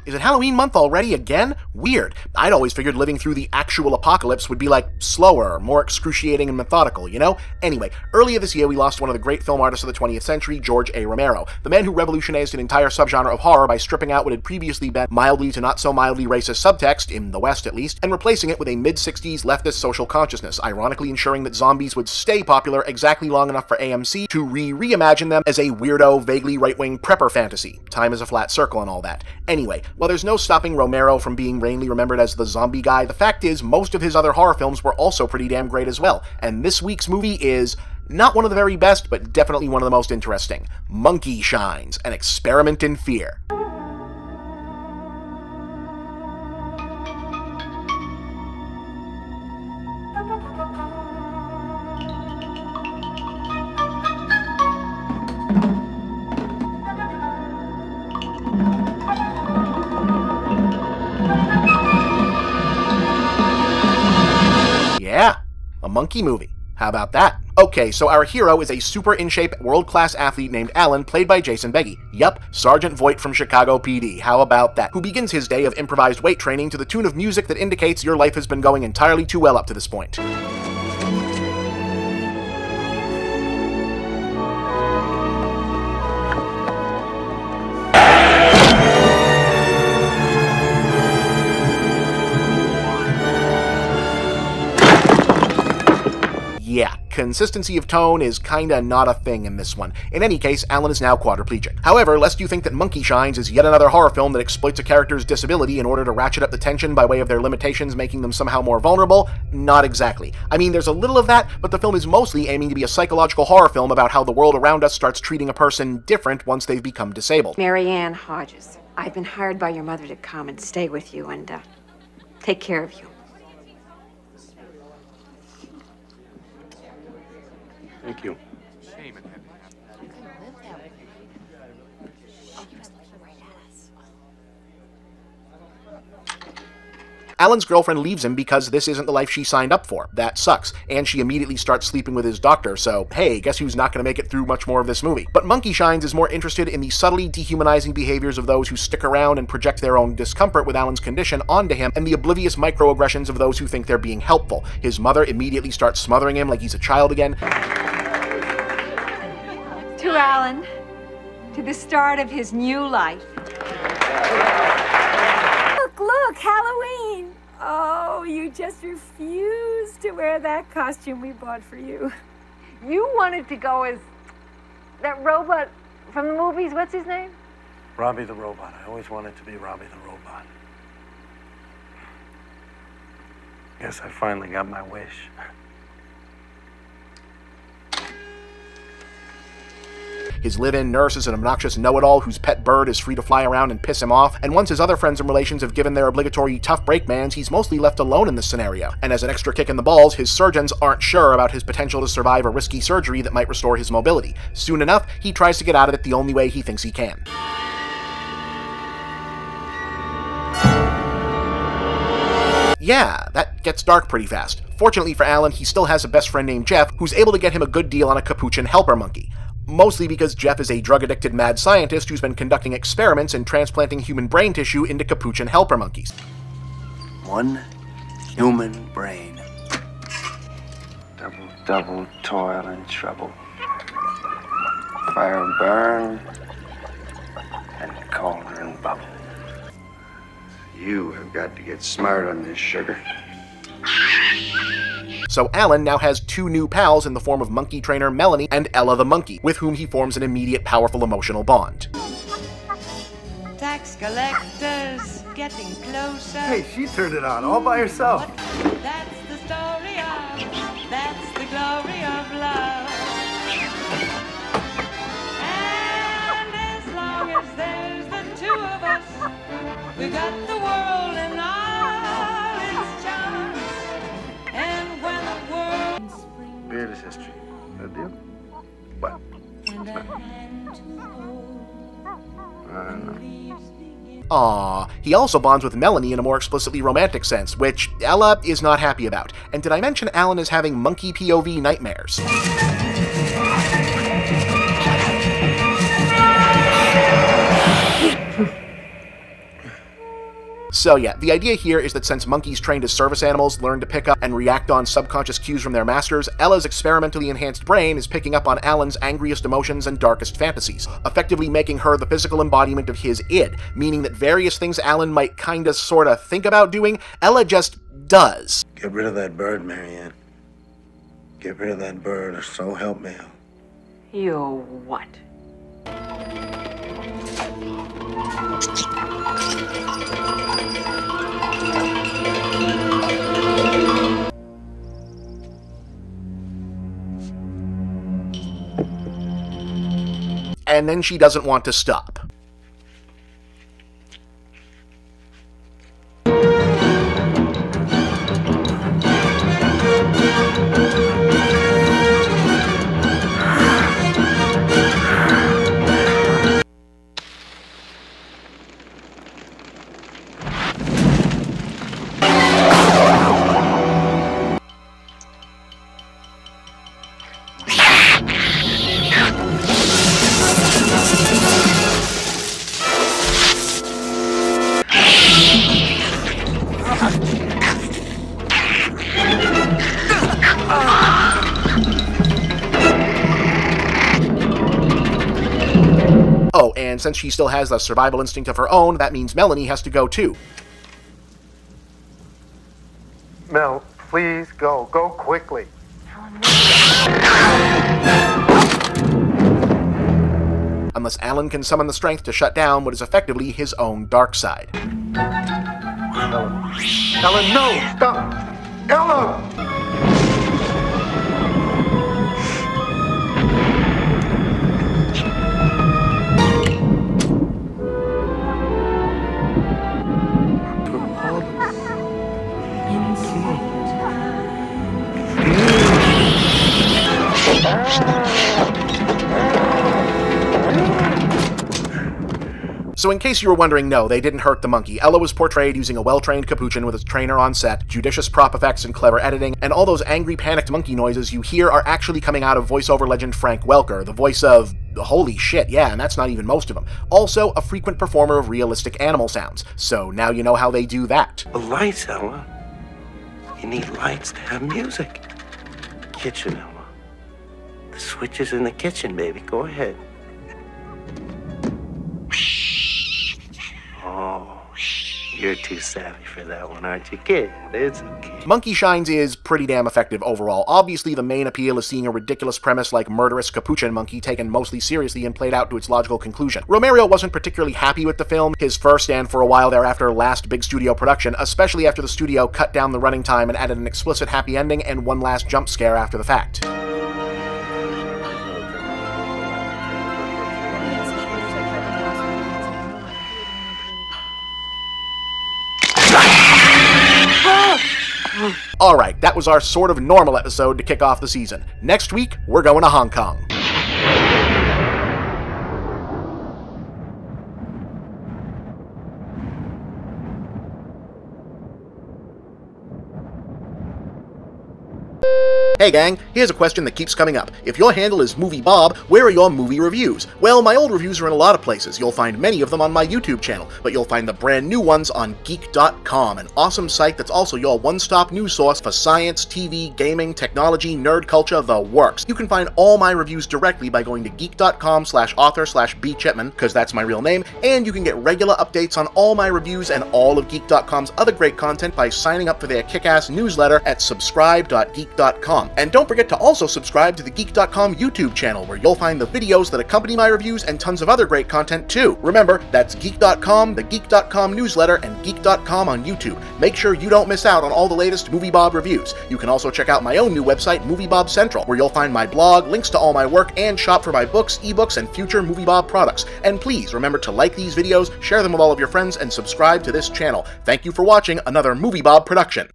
Is it Halloween month already again? Weird. I'd always figured living through the actual apocalypse would be like slower, more excruciating and methodical, you know? Anyway, earlier this year we lost one of the great film artists of the 20th century, George A. Romero, the man who revolutionized an entire subgenre of horror by stripping out what had previously been mildly to not so mildly racist subtext, in the West at least, and replacing it with a mid-60s leftist social consciousness, ironically ensuring that zombies would stay popular exactly long enough for AMC to reimagine them as a weirdo, vaguely right-wing prepper fantasy. Time is a flat circle and all that. Anyway, while there's no stopping Romero from being vainly remembered as the zombie guy, the fact is most of his other horror films were also pretty damn great as well, and this week's movie is not one of the very best, but definitely one of the most interesting. Monkeyshine's, an experiment in fear. Yeah, a monkey movie. How about that? Okay, so our hero is a super in-shape, world-class athlete named Alan, played by Jason Beghe. Yup, Sergeant Voight from Chicago PD. How about that? Who begins his day of improvised weight training to the tune of music that indicates your life has been going entirely too well up to this point. Yeah, consistency of tone is kinda not a thing in this one. In any case, Alan is now quadriplegic. However, lest you think that Monkeyshine's is yet another horror film that exploits a character's disability in order to ratchet up the tension by way of their limitations, making them somehow more vulnerable, not exactly. I mean, there's a little of that, but the film is mostly aiming to be a psychological horror film about how the world around us starts treating a person different once they've become disabled. Mary Ann Hodges, I've been hired by your mother to come and stay with you and take care of you. Thank you. Alan's girlfriend leaves him because this isn't the life she signed up for. That sucks. And she immediately starts sleeping with his doctor, so hey, guess who's not going to make it through much more of this movie? But Monkeyshine's is more interested in the subtly dehumanizing behaviors of those who stick around and project their own discomfort with Alan's condition onto him, and the oblivious microaggressions of those who think they're being helpful. His mother immediately starts smothering him like he's a child again. To Alan, to the start of his new life. Look, Halloween! Oh, you just refused to wear that costume we bought for you. You wanted to go as that robot from the movies. What's his name? Robbie the Robot. I always wanted to be Robbie the Robot. Guess I finally got my wish. His live-in nurse is an obnoxious know-it-all whose pet bird is free to fly around and piss him off, and once his other friends and relations have given their obligatory tough break mans, he's mostly left alone in this scenario. And as an extra kick in the balls, his surgeons aren't sure about his potential to survive a risky surgery that might restore his mobility. Soon enough, he tries to get out of it the only way he thinks he can. Yeah, that gets dark pretty fast. Fortunately for Alan, he still has a best friend named Jeff, who's able to get him a good deal on a capuchin helper monkey. Mostly because Jeff is a drug-addicted mad scientist who's been conducting experiments and transplanting human brain tissue into capuchin helper monkeys. One human brain. Double, double, toil and trouble. Fire burn and cauldron bubble. You have got to get smart on this, sugar. So Alan now has two new pals in the form of monkey trainer Melanie and Ella the monkey, with whom he forms an immediate powerful emotional bond. Tax collectors getting closer. Hey, she turned it on all by herself. That's the story of, that's the glory of love. And as long as there's the two of us, we got the world and all its charms. And when the world... Beardless history. That deal? What? Aww. He also bonds with Melanie in a more explicitly romantic sense, which Ella is not happy about. And did I mention Alan is having monkey POV nightmares? So yeah, the idea here is that since monkeys trained as service animals learn to pick up and react on subconscious cues from their masters, Ella's experimentally enhanced brain is picking up on Alan's angriest emotions and darkest fantasies, effectively making her the physical embodiment of his id, meaning that various things Alan might kinda sorta think about doing, Ella just does. Get rid of that bird, Marianne. Get rid of that bird, or so help me. You what? And then she doesn't want to stop. Oh, and since she still has the survival instinct of her own, that means Melanie has to go too. Mel, please go. Go quickly. Unless Alan can summon the strength to shut down what is effectively his own dark side. Ellen, no! Stop! Ella! So in case you were wondering, no, they didn't hurt the monkey. Ella was portrayed using a well-trained capuchin with a trainer on set, judicious prop effects and clever editing, and all those angry, panicked monkey noises you hear are actually coming out of voiceover legend Frank Welker, the voice of... holy shit, yeah, and that's not even most of them. Also, a frequent performer of realistic animal sounds. So now you know how they do that. The lights, Ella. You need lights to have music. Kitchen, Ella. The switch is in the kitchen, baby. Go ahead. Oh, you're too savvy for that one, aren't you, kid? It's okay. Monkeyshines is pretty damn effective overall. Obviously, the main appeal is seeing a ridiculous premise like murderous capuchin monkey taken mostly seriously and played out to its logical conclusion. Romero wasn't particularly happy with the film, his first and for a while thereafter last big studio production, especially after the studio cut down the running time and added an explicit happy ending and one last jump scare after the fact. Alright, that was our sort of normal episode to kick off the season. Next week, we're going to Hong Kong. Hey gang, here's a question that keeps coming up. If your handle is MovieBob, where are your movie reviews? Well, my old reviews are in a lot of places. You'll find many of them on my YouTube channel, but you'll find the brand new ones on Geek.com, an awesome site that's also your one-stop news source for science, TV, gaming, technology, nerd culture, the works. You can find all my reviews directly by going to geek.com/author/bchipman, because that's my real name, and you can get regular updates on all my reviews and all of Geek.com's other great content by signing up for their kick-ass newsletter at subscribe.geek.com. And don't forget to also subscribe to the Geek.com YouTube channel, where you'll find the videos that accompany my reviews and tons of other great content too. Remember, that's Geek.com, the Geek.com newsletter, and Geek.com on YouTube. Make sure you don't miss out on all the latest MovieBob reviews. You can also check out my own new website, MovieBob Central, where you'll find my blog, links to all my work, and shop for my books, ebooks, and future MovieBob products. And please remember to like these videos, share them with all of your friends, and subscribe to this channel. Thank you for watching another MovieBob production.